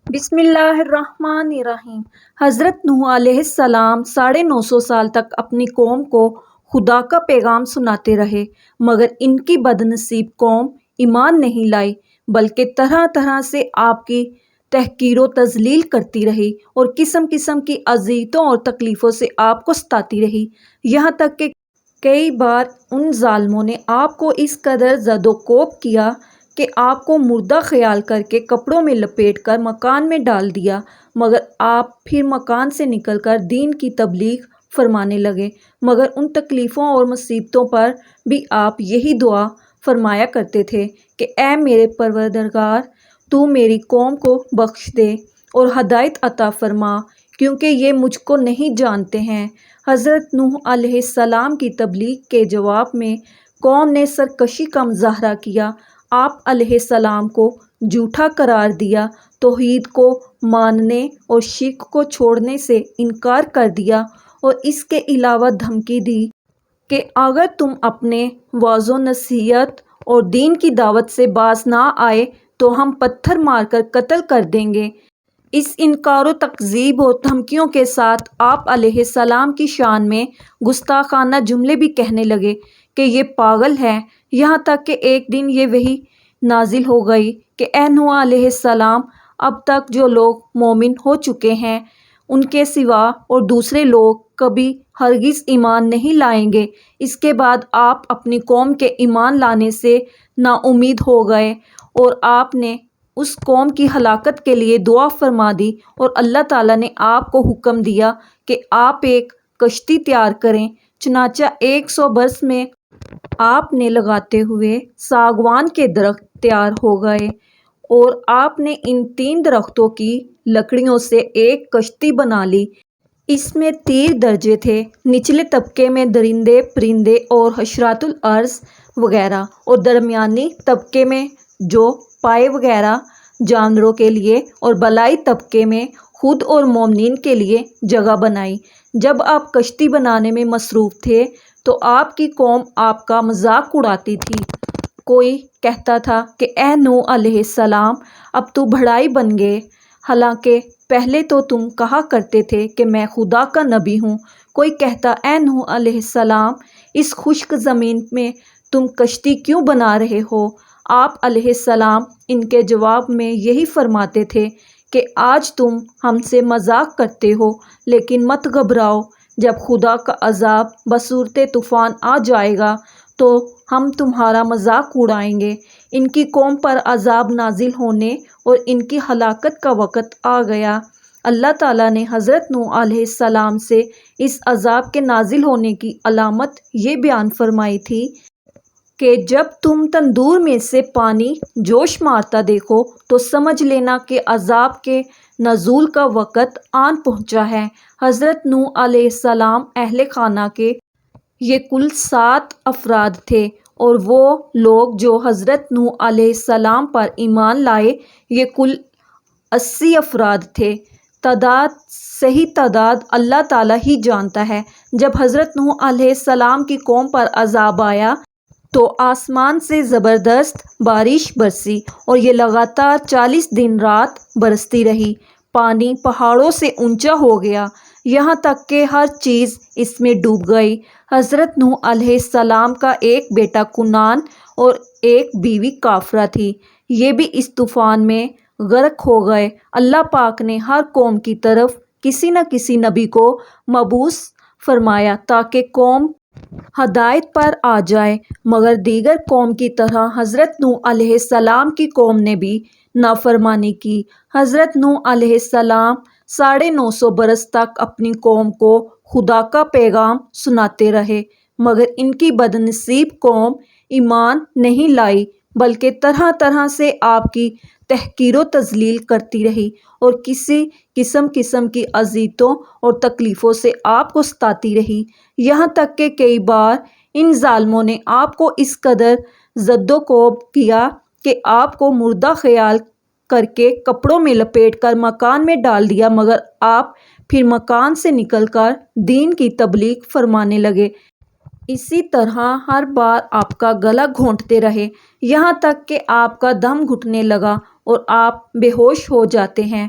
بسم اللہ الرحمن الرحیم۔ حضرت نوح علیہ السلام 950 سال تک اپنی قوم کو خدا کا پیغام سناتے رہے، مگر ان کی بد نصیب قوم ایمان نہیں لائی، بلکہ طرح طرح سے آپ کی تحقیر و تذلیل کرتی رہی اور قسم قسم کی اذیتوں اور تکلیفوں سے آپ کو ستاتی رہی، یہاں تک کہ کئی بار ان ظالموں نے آپ کو اس قدر زد و کوب کیا کہ آپ کو مردہ خیال کر کے کپڑوں میں لپیٹ کر مکان میں ڈال دیا، مگر آپ پھر مکان سے نکل کر دین کی تبلیغ فرمانے لگے۔ مگر ان تکلیفوں اور مصیبتوں پر بھی آپ یہی دعا فرمایا کرتے تھے کہ اے میرے پروردگار، تو میری قوم کو بخش دے اور ہدایت عطا فرما، کیونکہ یہ مجھ کو نہیں جانتے ہیں۔ حضرت نوح علیہ السلام کی تبلیغ کے جواب میں قوم نے سرکشی کا مظاہرہ کیا، آپ علیہ السلام کو جھوٹا قرار دیا، توحید کو ماننے اور شرک کو چھوڑنے سے انکار کر دیا، اور اس کے علاوہ دھمکی دی کہ اگر تم اپنے وعظ و نصیحت اور دین کی دعوت سے باز نہ آئے تو ہم پتھر مار کر قتل کر دیں گے۔ اس انکار و تکذیب اور دھمکیوں کے ساتھ آپ علیہ السلام کی شان میں گستاخانہ جملے بھی کہنے لگے کہ یہ پاگل ہے، یہاں تک کہ ایک دن یہ وحی نازل ہو گئی کہ اے نوح علیہ السلام، اب تک جو لوگ مومن ہو چکے ہیں ان کے سوا اور دوسرے لوگ کبھی ہرگز ایمان نہیں لائیں گے۔ اس کے بعد آپ اپنی قوم کے ایمان لانے سے نا امید ہو گئے اور آپ نے اس قوم کی ہلاکت کے لیے دعا فرما دی، اور اللہ تعالیٰ نے آپ کو حکم دیا کہ آپ ایک کشتی تیار کریں۔ چنانچہ 100 برس میں آپ نے لگاتے ہوئے ساگوان کے درخت تیار ہو گئے، اور آپ نے ان 3 درختوں کی لکڑیوں سے ایک کشتی بنا لی۔ اس میں 3 درجے تھے، نچلے طبقے میں درندے پرندے اور حشرات الارض وغیرہ، اور درمیانی طبقے میں جو پائے وغیرہ جانوروں کے لیے، اور بالائی طبقے میں خود اور مومنین کے لیے جگہ بنائی۔ جب آپ کشتی بنانے میں مصروف تھے تو آپ کی قوم آپ کا مذاق اڑاتی تھی۔ کوئی کہتا تھا کہ اے نوح علیہ السلام، اب تو بڑھائی بن گئے، حالانکہ پہلے تو تم کہا کرتے تھے کہ میں خدا کا نبی ہوں۔ کوئی کہتا اے نوح علیہ السلام، اس خشک زمین میں تم کشتی کیوں بنا رہے ہو؟ آپ علیہ السلام ان کے جواب میں یہی فرماتے تھے کہ آج تم ہم سے مذاق کرتے ہو، لیکن مت گھبراؤ، جب خدا کا عذاب بصورت طوفان آ جائے گا تو ہم تمہارا مذاق اڑائیں گے۔ ان کی قوم پر عذاب نازل ہونے اور ان کی ہلاکت کا وقت آ گیا۔ اللہ تعالیٰ نے حضرت نوح علیہ السلام سے اس عذاب کے نازل ہونے کی علامت یہ بیان فرمائی تھی کہ جب تم تندور میں سے پانی جوش مارتا دیکھو تو سمجھ لینا کہ عذاب کے نزول کا وقت آن پہنچا ہے۔ حضرت نوح علیہ السلام اہل خانہ کے یہ کل 7 افراد تھے، اور وہ لوگ جو حضرت نوح علیہ السلام پر ایمان لائے یہ کل 80 افراد تھے۔ صحیح تعداد اللہ تعالیٰ ہی جانتا ہے۔ جب حضرت نوح علیہ السلام کی قوم پر عذاب آیا تو آسمان سے زبردست بارش برسی، اور یہ لگاتار 40 دن رات برستی رہی۔ پانی پہاڑوں سے اونچا ہو گیا، یہاں تک کہ ہر چیز اس میں ڈوب گئی۔ حضرت نوح علیہ السلام کا ایک بیٹا کنعان اور ایک بیوی کافرہ تھی، یہ بھی اس طوفان میں غرق ہو گئے۔ اللہ پاک نے ہر قوم کی طرف کسی نہ کسی نبی کو مبعوث فرمایا تاکہ قوم ہدایت پر آ جائے، مگر دیگر قوم کی طرح حضرت نوح علیہ السلام کی قوم نے بھی نافرمانی کی۔ حضرت نوح علیہ السلام 950 برس تک اپنی قوم کو خدا کا پیغام سناتے رہے، مگر ان کی بد نصیب قوم ایمان نہیں لائی، بلکہ طرح طرح سے آپ کی تحقیر و تذلیل کرتی رہی، اور کسی قسم کی اذیتوں اور تکلیفوں سے آپ کو ستاتی رہی، یہاں تک کہ کئی بار ان ظالموں نے آپ کو اس قدر زد و کوب کیا کہ آپ کو مردہ خیال کر کے کپڑوں میں لپیٹ کر مکان میں ڈال دیا، مگر آپ پھر مکان سے نکل کر دین کی تبلیغ فرمانے لگے۔ اسی طرح ہر بار آپ کا گلا گھونٹتے رہے، یہاں تک کہ آپ کا دم گھٹنے لگا اور آپ بے ہوش ہو جاتے ہیں،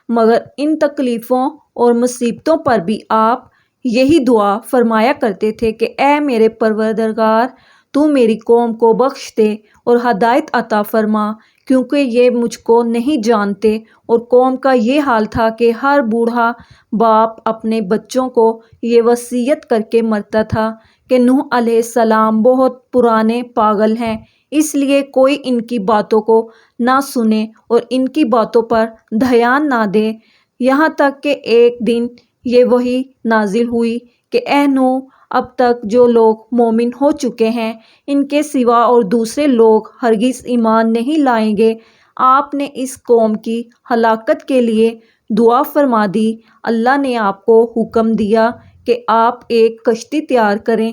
مگر ان تکلیفوں اور مصیبتوں پر بھی آپ یہی دعا فرمایا کرتے تھے کہ اے میرے پروردگار، تو میری قوم کو بخش دے اور ہدایت عطا فرما، کیونکہ یہ مجھ کو نہیں جانتے۔ اور قوم کا یہ حال تھا کہ ہر بوڑھا باپ اپنے بچوں کو یہ وصیت کر کے مرتا تھا کہ نوح علیہ السلام بہت پرانے پاگل ہیں، اس لیے کوئی ان کی باتوں کو نہ سنے اور ان کی باتوں پر دھیان نہ دے۔ یہاں تک کہ ایک دن یہ وحی نازل ہوئی کہ اے نوح، اب تک جو لوگ مومن ہو چکے ہیں ان کے سوا اور دوسرے لوگ ہرگز ایمان نہیں لائیں گے۔ آپ نے اس قوم کی ہلاکت کے لیے دعا فرما دی۔ اللہ نے آپ کو حکم دیا کہ آپ ایک کشتی تیار کریں۔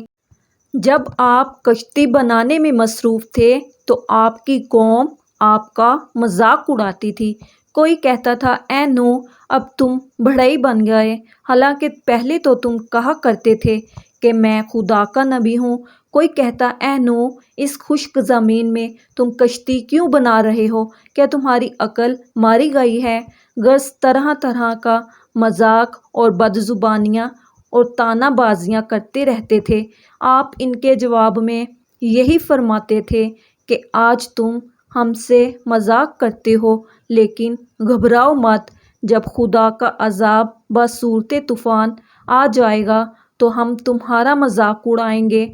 جب آپ کشتی بنانے میں مصروف تھے تو آپ کی قوم آپ کا مذاق اڑاتی تھی۔ کوئی کہتا تھا اے نوح، اب تم بڑھئی بن گئے، حالانکہ پہلے تو تم کہا کرتے تھے کہ میں خدا کا نبی ہوں۔ کوئی کہتا اے نوح، اس خشک زمین میں تم کشتی کیوں بنا رہے ہو؟ کیا تمہاری عقل ماری گئی ہے؟ غرض طرح طرح کا مذاق اور بدزبانیاں اور طعنہ بازیاں کرتے رہتے تھے۔ آپ ان کے جواب میں یہی فرماتے تھے کہ آج تم ہم سے مذاق کرتے ہو، لیکن گھبراؤ مت، جب خدا کا عذاب بصورت طوفان آ جائے گا تو ہم تمہارا مذاق اڑائیں گے۔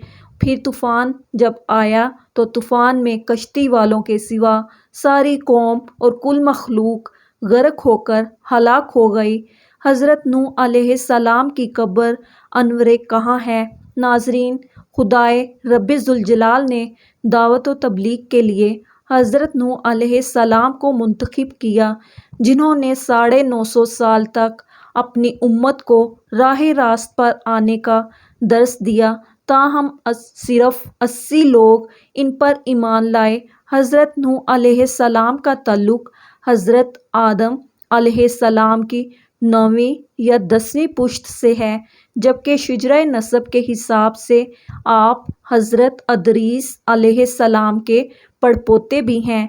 پھر طوفان جب آیا تو طوفان میں کشتی والوں کے سوا ساری قوم اور کل مخلوق غرق ہو کر ہلاک ہو گئی۔ حضرت نوح علیہ السلام کی قبر انور کہاں ہے؟ ناظرین، خدائے رب ذوالجلال نے دعوت و تبلیغ کے لیے حضرت نوح علیہ السلام کو منتخب کیا، جنہوں نے 950 سال تک اپنی امت کو راہ راست پر آنے کا درس دیا، تاہم صرف 80 لوگ ان پر ایمان لائے۔ حضرت نوح علیہ السلام کا تعلق حضرت آدم علیہ السلام کی 9ویں یا 10ویں پشت سے ہے، جبکہ شجرہ نسب کے حساب سے آپ حضرت ادریس علیہ السلام کے پڑپوتے بھی ہیں۔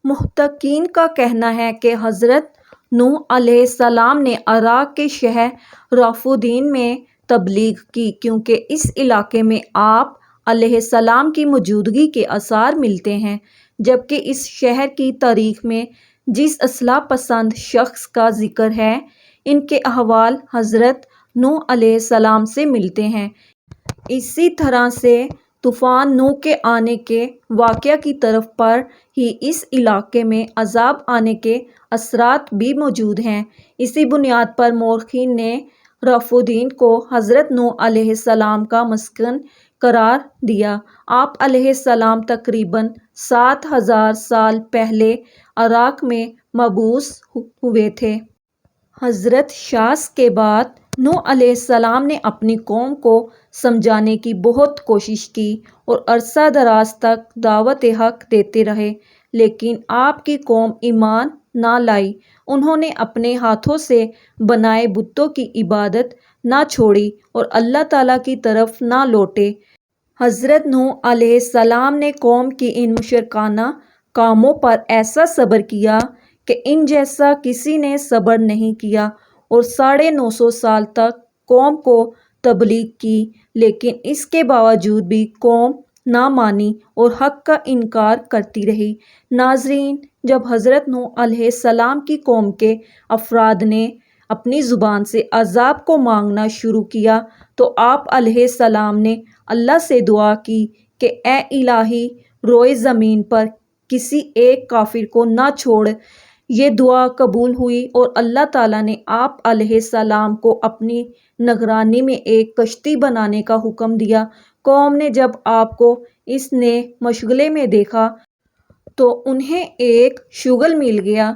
محققین کا کہنا ہے کہ حضرت نوح علیہ السلام نے عراق کے شہر رافدین میں تبلیغ کی، کیونکہ اس علاقے میں آپ علیہ السلام کی موجودگی کے آثار ملتے ہیں، جبکہ اس شہر کی تاریخ میں جس اصلاح پسند شخص کا ذکر ہے، ان کے احوال حضرت نوح علیہ السلام سے ملتے ہیں۔ اسی طرح سے طوفان نوح کے آنے کے واقعہ کی طرف پر ہی اس علاقے میں عذاب آنے کے اثرات بھی موجود ہیں۔ اسی بنیاد پر مورخین نے رافدین کو حضرت نوح علیہ السلام کا مسکن قرار دیا۔ آپ علیہ السلام تقریباً 7000 سال پہلے عراق میں مبعوث ہوئے تھے۔ حضرت شاس کے بعد نوح علیہ السلام نے اپنی قوم کو سمجھانے کی بہت کوشش کی اور عرصہ دراز تک دعوت حق دیتے رہے، لیکن آپ کی قوم ایمان نہ لائی۔ انہوں نے اپنے ہاتھوں سے بنائے بتوں کی عبادت نہ چھوڑی اور اللہ تعالیٰ کی طرف نہ لوٹے۔ حضرت نوح علیہ السلام نے قوم کی ان مشرکانہ کاموں پر ایسا صبر کیا کہ ان جیسا کسی نے صبر نہیں کیا، اور 950 سال تک قوم کو تبلیغ کی، لیکن اس کے باوجود بھی قوم نہ مانی اور حق کا انکار کرتی رہی۔ ناظرین، جب حضرت نوح علیہ السلام کی قوم کے افراد نے اپنی زبان سے عذاب کو مانگنا شروع کیا تو آپ علیہ السلام نے اللہ سے دعا کی کہ اے الہی، روئے زمین پر کسی ایک کافر کو نہ چھوڑ۔ یہ دعا قبول ہوئی اور اللہ تعالیٰ نے آپ علیہ السلام کو اپنی نگرانی میں ایک کشتی بنانے کا حکم دیا۔ قوم نے جب آپ کو اس نئے مشغلے میں دیکھا تو انہیں ایک شغل مل گیا۔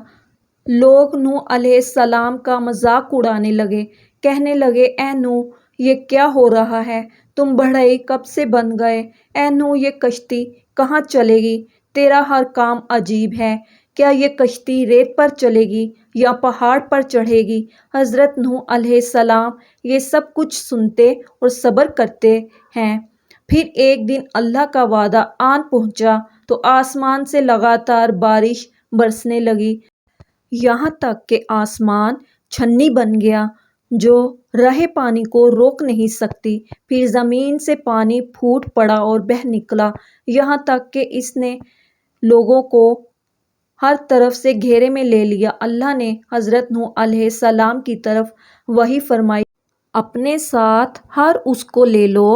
لوگ نوح علیہ السلام کا مذاق اڑانے لگے، کہنے لگے اے نوح، یہ کیا ہو رہا ہے؟ تم بڑھئی کب سے بن گئے؟ اے نوح، یہ کشتی کہاں چلے گی؟ تیرا ہر کام عجیب ہے۔ کیا یہ کشتی ریت پر چلے گی یا پہاڑ پر چڑھے گی؟ حضرت نوح علیہ السلام یہ سب کچھ سنتے اور صبر کرتے ہیں۔ پھر ایک دن اللہ کا وعدہ آن پہنچا تو آسمان سے لگاتار بارش برسنے لگی، یہاں تک کہ آسمان چھنی بن گیا جو رہے پانی کو روک نہیں سکتی۔ پھر زمین سے پانی پھوٹ پڑا اور بہہ نکلا، یہاں تک کہ اس نے لوگوں کو ہر طرف سے گھیرے میں لے لیا۔ اللہ نے حضرت نوح علیہ السلام کی طرف وحی فرمائی، اپنے ساتھ ہر اس کو لے لو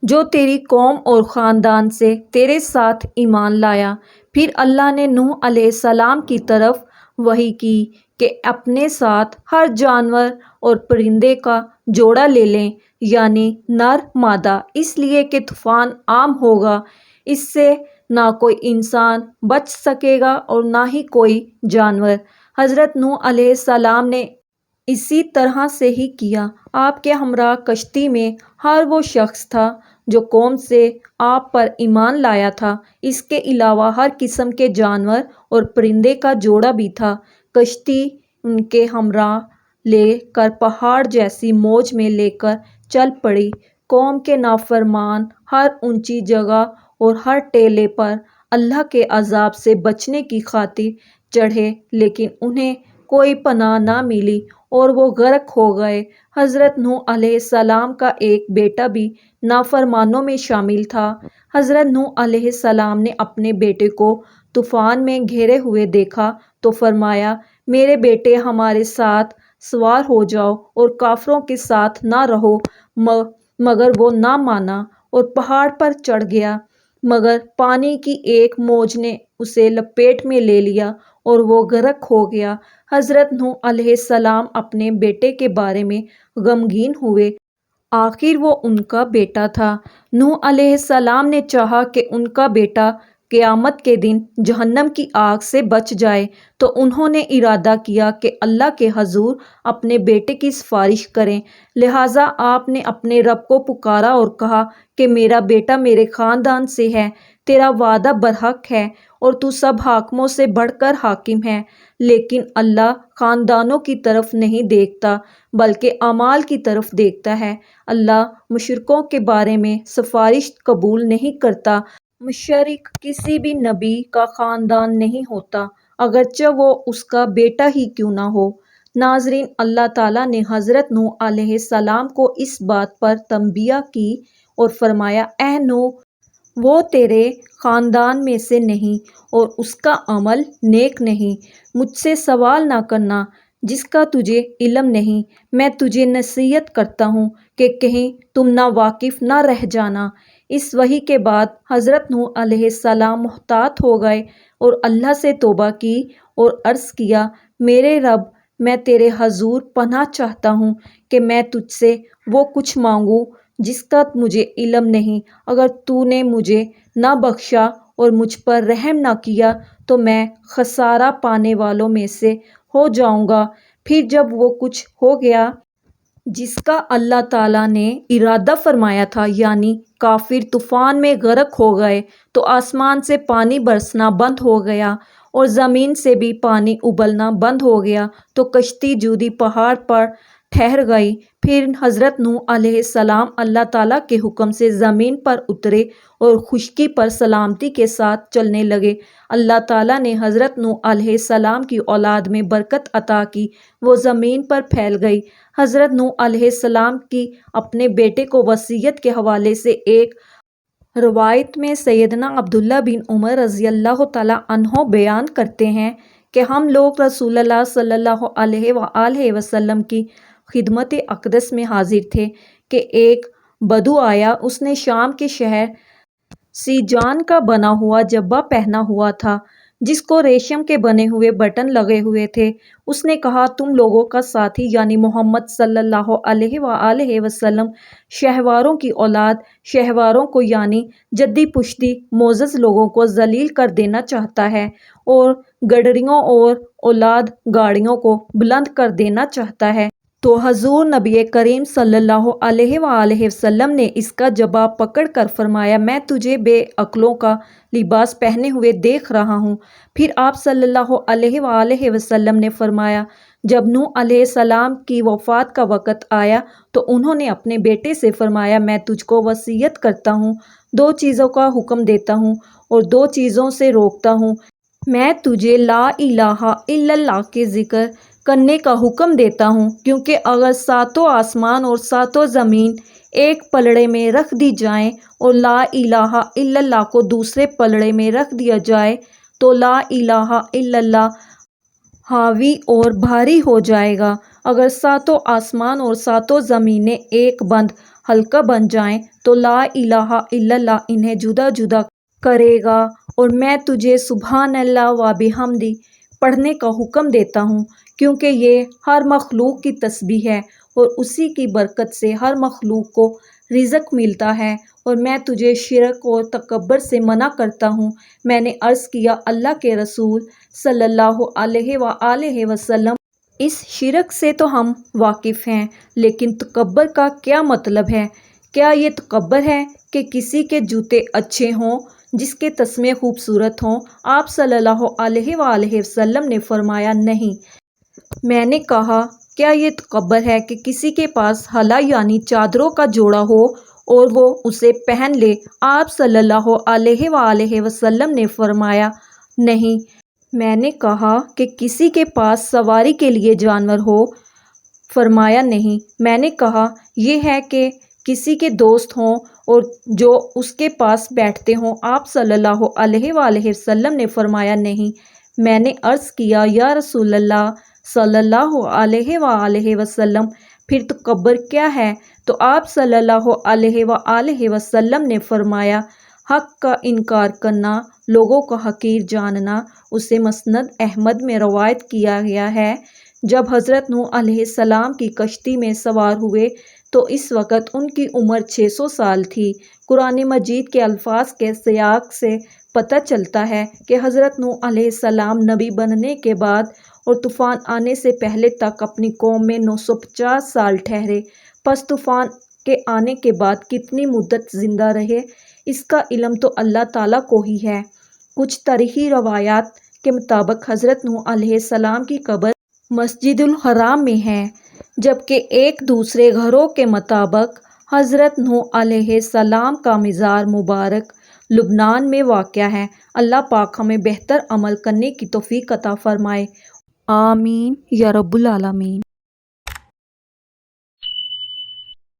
جو تیری قوم اور خاندان سے تیرے ساتھ ایمان لایا۔ پھر اللہ نے نوح علیہ السلام کی طرف وحی کی کہ اپنے ساتھ ہر جانور اور پرندے کا جوڑا لے لیں، یعنی نر مادہ، اس لیے کہ طوفان عام ہوگا، اس سے نہ کوئی انسان بچ سکے گا اور نہ ہی کوئی جانور۔ حضرت نوح علیہ السلام نے اسی طرح سے ہی کیا۔ آپ کے ہمراہ کشتی میں ہر وہ شخص تھا جو قوم سے آپ پر ایمان لایا تھا، اس کے علاوہ ہر قسم کے جانور اور پرندے کا جوڑا بھی تھا۔ کشتی ان کے ہمراہ لے کر پہاڑ جیسی موج میں لے کر چل پڑی۔ قوم کے نافرمان ہر اونچی جگہ اور ہر ٹیلے پر اللہ کے عذاب سے بچنے کی خاطر چڑھے، لیکن انہیں کوئی پناہ نہ ملی اور وہ غرق ہو گئے۔ حضرت نوح علیہ السلام کا ایک بیٹا بھی نافرمانوں میں شامل تھا۔ حضرت نوح علیہ السلام نے اپنے بیٹے کو طوفان میں گھرے ہوئے دیکھا تو فرمایا، میرے بیٹے ہمارے ساتھ سوار ہو جاؤ اور کافروں کے ساتھ نہ رہو، مگر وہ نہ مانا اور پہاڑ پر چڑھ گیا، مگر پانی کی ایک موج نے اسے لپیٹ میں لے لیا اور وہ غرق ہو گیا۔ حضرت نوح علیہ السلام اپنے بیٹے کے بارے میں غمگین ہوئے، آخر وہ ان کا بیٹا تھا۔ نوح علیہ السلام نے چاہا کہ ان کا بیٹا قیامت کے دن جہنم کی آگ سے بچ جائے، تو انہوں نے ارادہ کیا کہ اللہ کے حضور اپنے بیٹے کی سفارش کریں۔ لہٰذا آپ نے اپنے رب کو پکارا اور کہا کہ میرا بیٹا میرے خاندان سے ہے، تیرا وعدہ برحق ہے اور تو سب حاکموں سے بڑھ کر حاکم ہے، لیکن اللہ خاندانوں کی طرف نہیں دیکھتا بلکہ اعمال کی طرف دیکھتا ہے۔ اللہ مشرکوں کے بارے میں سفارش قبول نہیں کرتا۔ مشرک کسی بھی نبی کا خاندان نہیں ہوتا، اگرچہ وہ اس کا بیٹا ہی کیوں نہ ہو۔ ناظرین، اللہ تعالیٰ نے حضرت نوح علیہ السلام کو اس بات پر تنبیہ کی اور فرمایا، اے نوح، وہ تیرے خاندان میں سے نہیں اور اس کا عمل نیک نہیں۔ مجھ سے سوال نہ کرنا جس کا تجھے علم نہیں، میں تجھے نصیحت کرتا ہوں کہ کہیں تم ناواقف نہ رہ جانا۔ اس وحی کے بعد حضرت نوح علیہ السلام محتاط ہو گئے اور اللہ سے توبہ کی اور عرض کیا، میرے رب، میں تیرے حضور پناہ چاہتا ہوں کہ میں تجھ سے وہ کچھ مانگوں جس کا مجھے علم نہیں۔ اگر تو نے مجھے نہ بخشا اور مجھ پر رحم نہ کیا تو میں خسارہ پانے والوں میں سے ہو جاؤں گا۔ پھر جب وہ کچھ ہو گیا جس کا اللہ تعالیٰ نے ارادہ فرمایا تھا، یعنی کافر طوفان میں غرق ہو گئے، تو آسمان سے پانی برسنا بند ہو گیا اور زمین سے بھی پانی ابلنا بند ہو گیا، تو کشتی جودی پہاڑ پر ٹھہر گئی۔ پھر حضرت نوح علیہ السلام اللہ تعالیٰ کے حکم سے زمین پر اترے اور خشکی پر سلامتی کے ساتھ چلنے لگے۔ اللہ تعالیٰ نے حضرت نوح علیہ السلام کی اولاد میں برکت عطا کی، وہ زمین پر پھیل گئی۔ حضرت نوح علیہ السلام کی اپنے بیٹے کو وصیت کے حوالے سے ایک روایت میں سیدنا عبداللہ بن عمر رضی اللہ تعالیٰ عنہ بیان کرتے ہیں کہ ہم لوگ رسول اللہ صلی اللہ علیہ وآلہ وسلم کی خدمت اقدس میں حاضر تھے کہ ایک بدو آیا، اس نے شام کے شہر سیجان کا بنا ہوا جبہ پہنا ہوا تھا جس کو ریشم کے بنے ہوئے بٹن لگے ہوئے تھے۔ اس نے کہا، تم لوگوں کا ساتھی یعنی محمد صلی اللہ علیہ وآلہ وسلم شہواروں کی اولاد شہواروں کو یعنی جدی پشتی معزز لوگوں کو ذلیل کر دینا چاہتا ہے اور گڈریوں اور اولاد گاڑیوں کو بلند کر دینا چاہتا ہے۔ تو حضور نبی کریم صلی اللہ علیہ وآلہ وسلم نے اس کا جبہ پکڑ کر فرمایا، میں تجھے بے عقلوں کا لباس پہنے ہوئے دیکھ رہا ہوں۔ پھر آپ صلی اللہ علیہ وآلہ وسلم نے فرمایا، جب نوح علیہ السلام کی وفات کا وقت آیا تو انہوں نے اپنے بیٹے سے فرمایا، میں تجھ کو وصیت کرتا ہوں، دو چیزوں کا حکم دیتا ہوں اور دو چیزوں سے روکتا ہوں، میں تجھے لا الہ الا اللہ کے ذکر کرنے کا حکم دیتا ہوں، کیونکہ اگر ساتوں آسمان اور ساتوں زمین ایک پلڑے میں رکھ دی جائیں اور لا الہ الا اللہ کو دوسرے پلڑے میں رکھ دیا جائے تو لا الہ الا اللہ حاوی اور بھاری ہو جائے گا۔ اگر ساتوں آسمان اور ساتوں زمینیں ایک بند حلقہ بن جائیں تو لا الہ الا اللہ انہیں جدا جدا کرے گا۔ اور میں تجھے سبحان اللہ و بحمدہ پڑھنے کا حکم دیتا ہوں، کیونکہ یہ ہر مخلوق کی تسبیح ہے اور اسی کی برکت سے ہر مخلوق کو رزق ملتا ہے۔ اور میں تجھے شرک اور تکبر سے منع کرتا ہوں۔ میں نے عرض کیا، اللہ کے رسول صلی اللہ علیہ وآلہ وسلم، اس شرک سے تو ہم واقف ہیں، لیکن تکبر کا کیا مطلب ہے؟ کیا یہ تکبر ہے کہ کسی کے جوتے اچھے ہوں، جس کے تسمے خوبصورت ہوں؟ آپ صلی اللہ علیہ وآلہ وسلم نے فرمایا، نہیں۔ میں نے کہا، کیا یہ تکبر ہے کہ کسی کے پاس حلہ یعنی چادروں کا جوڑا ہو اور وہ اسے پہن لے؟ آپ صلی اللہ علیہ وآلہ وسلم نے فرمایا، نہیں۔ میں نے کہا کہ کسی کے پاس سواری کے لیے جانور ہو؟ فرمایا، نہیں۔ میں نے کہا، یہ ہے کہ کسی کے دوست ہوں اور جو اس کے پاس بیٹھتے ہوں؟ آپ صلی اللہ علیہ وآلہ وسلم نے فرمایا، نہیں۔ میں نے عرض کیا، یا رسول اللہ صلی اللہ علیہ وآلہ وسلم، پھر تکبر کیا ہے؟ تو آپ صلی اللہ علیہ وآلہ وسلم نے فرمایا، حق کا انکار کرنا، لوگوں کو حقیر جاننا۔ اسے مسند احمد میں روایت کیا گیا ہے، جب حضرت نوح علیہ السلام کی کشتی میں سوار ہوئے تو اس وقت ان کی عمر 600 سال تھی۔ قرآن مجید کے الفاظ کے سیاق سے پتہ چلتا ہے کہ حضرت نوح علیہ السلام نبی بننے کے بعد اور طوفان آنے سے پہلے تک اپنی قوم میں 950 سال ٹھہرے۔ پس طوفان کے آنے کے بعد کتنی مدت زندہ رہے، اس کا علم تو اللہ تعالیٰ کو ہی ہے۔ کچھ تاریخی روایات کے مطابق حضرت نوح علیہ السلام کی قبر مسجد الحرام میں ہے، جبکہ ایک دوسرے گھروں کے مطابق حضرت نوح علیہ السلام کا مزار مبارک لبنان میں واقع ہے۔ اللہ پاک ہمیں بہتر عمل کرنے کی توفیق عطا فرمائے۔ آمین یا رب العالمین۔